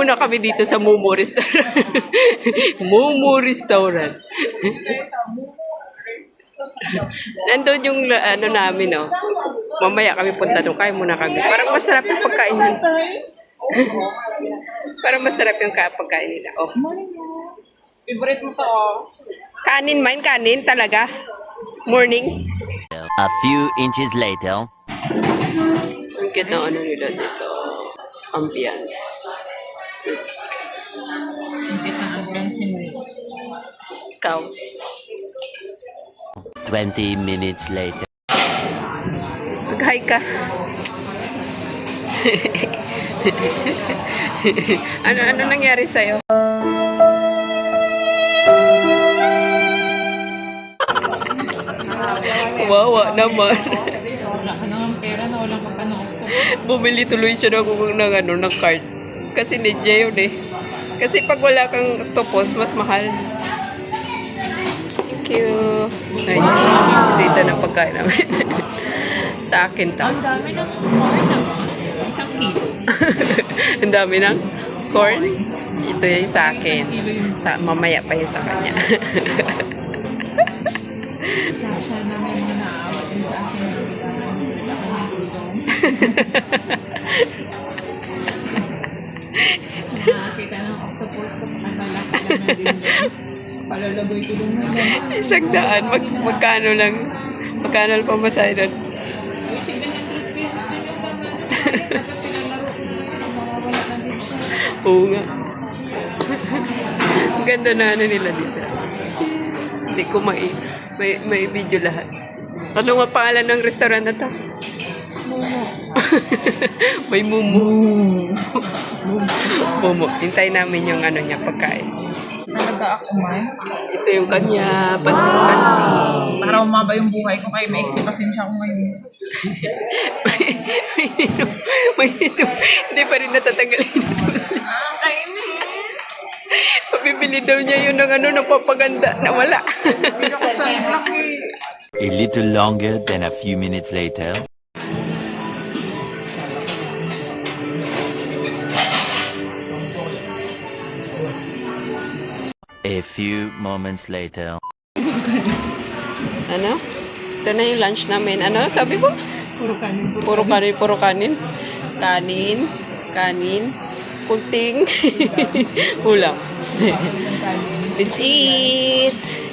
muna kami dito sa Momo Restaurant. Momo Restaurant. Nandun yung ano namin, no? Mamaya kami punta doon. Kaya muna kami. Parang masarap yung pagkain nila. Parang masarap yung pagkain nila. Oh. Favorite mo to, oh. Kanin, main kanin talaga. Morning. A few inches later. Ang cute ng ano nila dito. Ambiance. Hindi na ang pansin mo. Ikaw. 20 minutes later. Mag-hi ka. ano nangyari sa'yo? Kawawa naman. Wala ka naman pera na walang kapanood. Bumili tuloy siya ng card. Kasi need niya yun eh. Kasi pag wala kang tupos, mas mahal. Thank you. Ay, dito ng pagkain namin. Sa akin to. Ang dami ng corn na isang kilo. Ang dami ng corn. Ito yung sa akin. Mamaya pa yung sa kanya. Nasa namin na naawat din sa akin na kailangan ng tulong. Nakakita ng octopus ko ang malaki lang na din doon. Palalagoy ko doon na. Isang daan. Magkano lang pamasahe doon? Uy, 700 pesos din yung tama nyo. Dapat pinalaro ko na yun. Mawawala na din siya. Oo nga. Ang ganda na ano nila dito. Hindi ko may video lahat. Ano nga pangalan ng restaurant na to? Momo. May Momo. Momo. Hintay namin yung ano niya, pagkain. Talaga ako man. Ito yung kanya, pansin-pansin. Para umaba yung buhay ko kay Mexi, pasensya ko ngayon. may ito. Hindi pa rin natatanggalin. Kainin. Pabibili daw niya yun ng ng papaganda na wala. A little longer than a few minutes later. A few moments later. Ano? Ito na yung lunch namin. Ano? Sabi mo? Puro kanin. Puro kanin, puro kanin. Kanin. Kunting. Ulam. Let's eat!